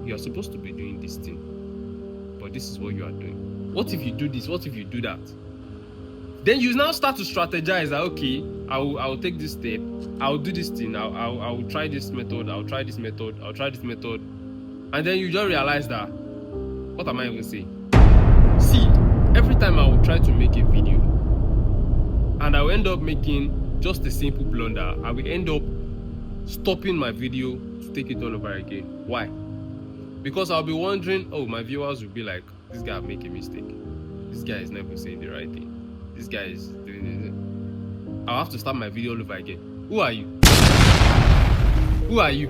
you're supposed to be doing this thing, but this is what you are doing. What if you do this? What if you do that? Then you now start to strategize that, okay, I'll take this step, I'll do this thing, I'll try this method, I'll try this method, and then you just realize that, what am I even saying? See, every time I will try to make a video and I will end up making just a simple blunder, I will end up stopping my video to take it all over again. Why? Because I'll be wondering, oh, my viewers will be like, this guy make a mistake, this guy is never saying the right thing, this guy is doing this. I'll have to start my video all over again. Who are you? Who are you?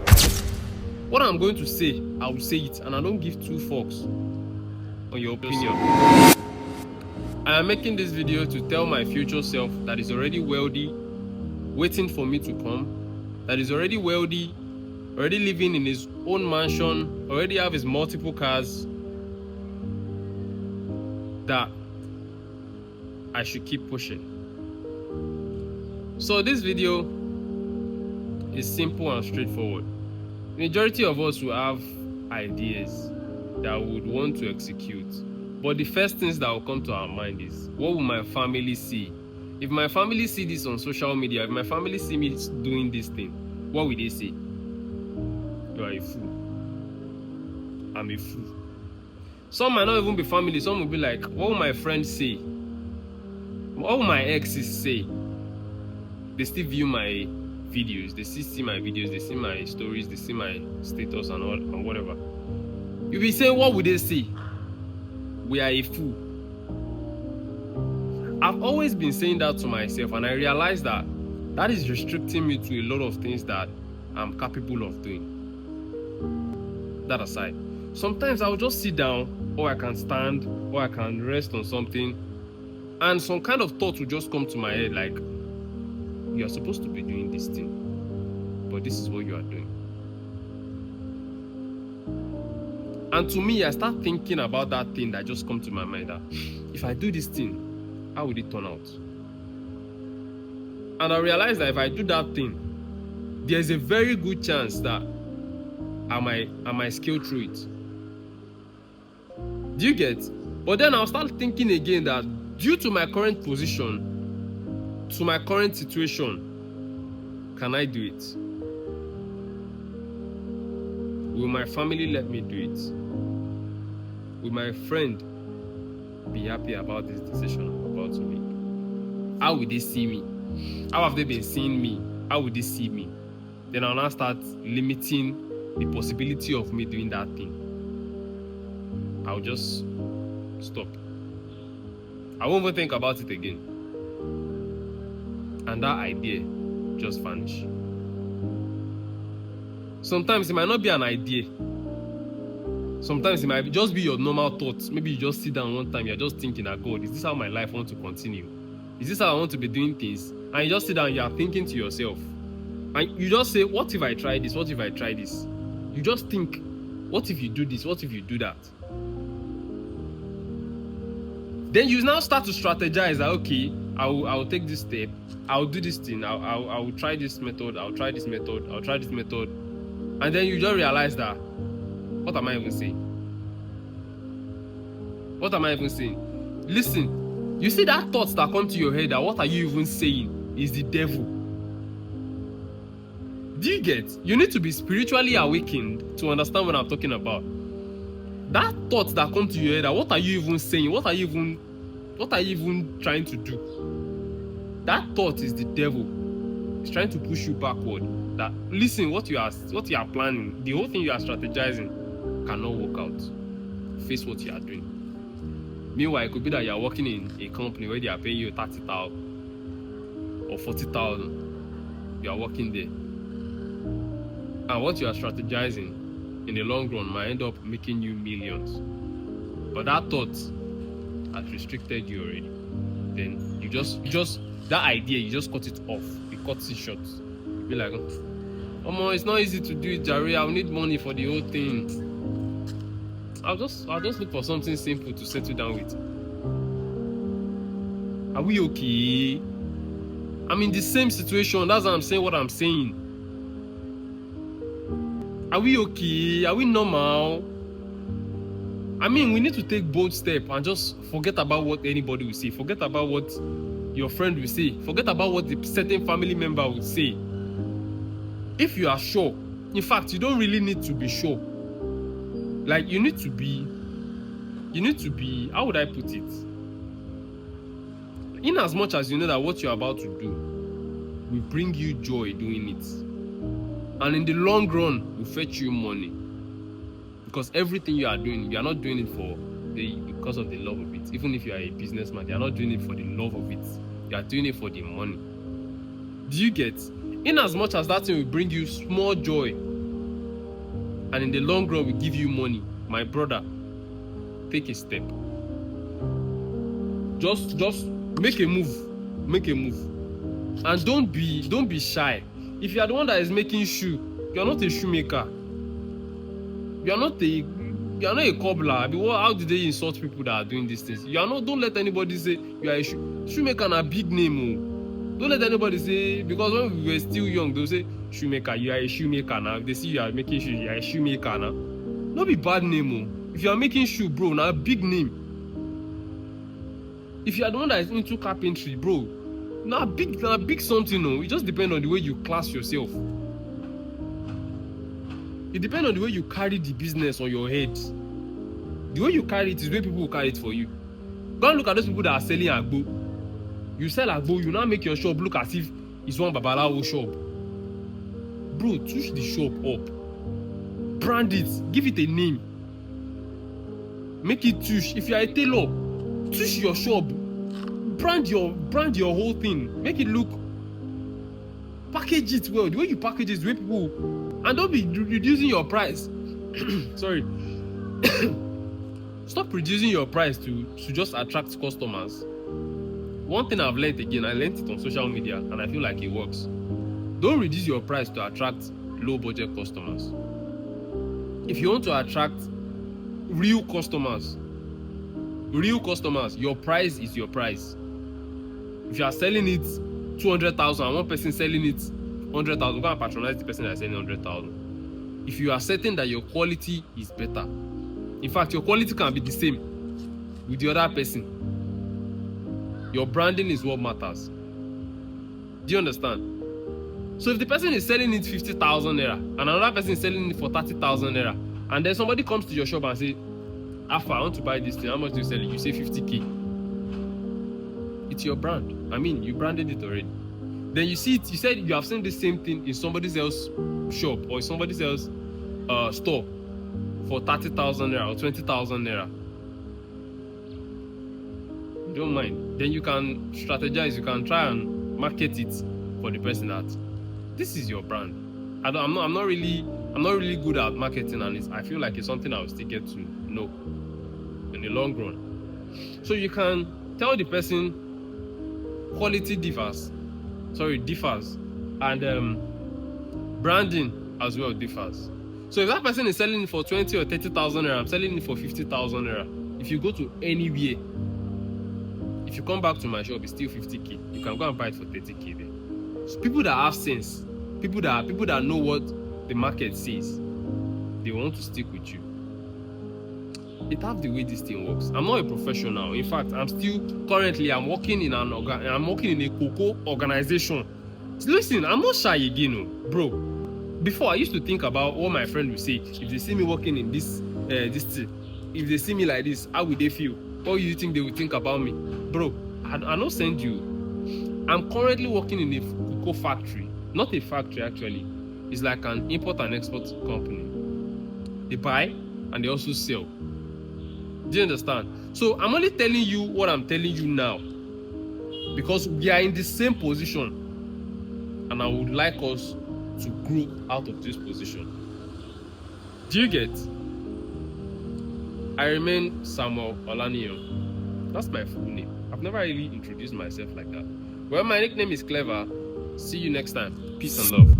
What I'm going to say, I will say it, and I don't give two fucks on your opinion. I am making this video to tell my future self that is already wealthy, waiting for me to come, that is already wealthy, already living in his own mansion, already have his multiple cars, that I should keep pushing. So this video is simple and straightforward. The majority of us will have ideas that we would want to execute, but the first things that will come to our mind is, what will my family see? If my family see this on social media, if my family see me doing this thing, what will they say? You are a fool. I'm a fool. Some might not even be family. Some will be like, what will my friends say? What will my exes say? They still view my videos, they still see my videos, they see my stories, they see my status and all and whatever. You'll be saying, what would they say? We are a fool. I've always been saying that to myself, and I realized that that is restricting me to a lot of things that I'm capable of doing. That aside, sometimes I'll just sit down, or I can stand, or I can rest on something, and some kind of thought will just come to my head like, you're supposed to be doing this thing, but this is what you are doing. And to me, I start thinking about that thing that just come to my mind, that if I do this thing, how would it turn out? And I realize that if I do that thing, there's a very good chance that I might scale through it. Do you get? But then I'll start thinking again that due to my current position, to my current situation, can I do it? Will my family let me do it? Will my friend be happy about this decision I'm about to make? How will they see me? How have they been seeing me? How will they see me? Then I'll now start limiting the possibility of me doing that thing. I'll just stop. I won't even think about it again. And that idea just vanish. Sometimes it might not be an idea. Sometimes it might just be your normal thoughts. Maybe you just sit down one time, you're just thinking that, God, is this how my life wants to continue? Is this how I want to be doing things? And you just sit down and you are thinking to yourself. And you just say, what if I try this? What if I try this? You just think, what if you do this? What if you do that? Then you now start to strategize that, okay, I'll take this step, I'll do this thing, I'll try this method, I'll try this method, I'll try this method. And then you just realize that, what am I even saying? What am I even saying? Listen, you see that thoughts that come to your head, that what are you even saying is the devil. Do you get? You need to be spiritually awakened to understand what I'm talking about. That thought that come to your head, that what are you even saying? What are you even trying to do? That thought is the devil. It's trying to push you backward. That listen, what you are planning, the whole thing you are strategizing cannot work out. Face what you are doing. Meanwhile, it could be that you are working in a company where they are paying you 30,000 or 40,000. You are working there. And what you are strategizing in the long run might end up making you millions. But that thought has restricted you already. Then you just that idea, you just cut it off. You cut it short. You be like, it's not easy to do it, Jerry. I'll need money for the whole thing. I'll just look for something simple to settle down with. Are we okay? I'm in the same situation. That's why I'm saying what I'm saying. Are we okay? Are we normal? I mean, we need to take bold step and just forget about what anybody will say. Forget about what your friend will say. Forget about what the certain family member will say. If you are sure, in fact, you don't really need to be sure. Like, you need to be, how would I put it? In as much as you know that what you're about to do will bring you joy doing it. And in the long run, will fetch you money. Because everything you are doing, you are not doing it because of the love of it. Even if you are a businessman, you are not doing it for the love of it. You are doing it for the money. Do you get? In as much as that thing will bring you small joy, and in the long run will give you money, my brother, take a step. Just make a move. Make a move. And don't be shy. If you are the one that is making shoe, you are not a shoemaker. You are not a cobbler. I mean, how do they insult people that are doing these things? Don't let anybody say you are a shoemaker and a big name. Don't let anybody say, because when we were still young, they'll say, shoemaker, you are a shoemaker now. If they see you are making shoes, you are a shoemaker now. Not be bad name. If you are making shoe, bro, now a big name. If you are the one that is into carpentry, bro, now big something, no. It just depends on the way you class yourself. It depends on the way you carry the business on your head. The way you carry it is the way people will carry it for you. Go and look at those people that are selling agbo. You sell agbo, you now make your shop look as if it's one babalawo shop. Bro, touch the shop up. Brand it. Give it a name. Make it touch. If you are a tailor, touch your shop. Brand your whole thing. Make it look. Package it well. The way you package it is the way people. And don't be reducing your price. Sorry. Stop reducing your price to just attract customers. One thing I've learned again, I learned it on social media and I feel like it works. Don't reduce your price to attract low budget customers. If you want to attract real customers, your price is your price. If you are selling it 200,000 and one person selling it 100,000, go and patronize the person that is selling 100,000. If you are certain that your quality is better, in fact, your quality can be the same with the other person. Your branding is what matters. Do you understand? So if the person is selling it 50,000 naira and another person is selling it for 30,000 naira, and then somebody comes to your shop and say, Alpha, I want to buy this thing, how much do you sell it? You say 50k. It's your brand. I mean, you branded it already. Then you see it, you said you have seen the same thing in somebody else's shop or in somebody else's store for 30,000 naira or 20,000 naira. You don't mind. Then you can strategize, you can try and market it for the person that this is your brand. I'm not really good at marketing, and I feel like it's something I'll still get to know in the long run. So you can tell the person quality differs, and branding as well differs. So if that person is selling it for 20 or 30,000 naira, I'm selling it for 50,000 naira. If you go to anywhere, if you come back to my shop, it's still 50k. You can go and buy it for 30k there. So people that have sense, people that know what the market says, they want to stick with you. It have the way this thing works. I'm not a professional. In fact, I'm working in a cocoa organization. Listen, I'm not shy again, bro. Before, I used to think about what my friend would say if they see me working in this thing. If they see me like this, how would they feel? What do you think they would think about me? Bro, I don't send you. I'm currently working in a cocoa factory. Not a factory, actually. It's like an import and export company. They buy and they also sell. Do you understand? So I'm only telling you what I'm telling you now because we are in the same position, and I would like us to grow out of this position. Do you get? I remain Samuel Olaniyan. That's my full name. I've never really introduced myself like that. Well, my nickname is Clever. See you next time. Peace and love.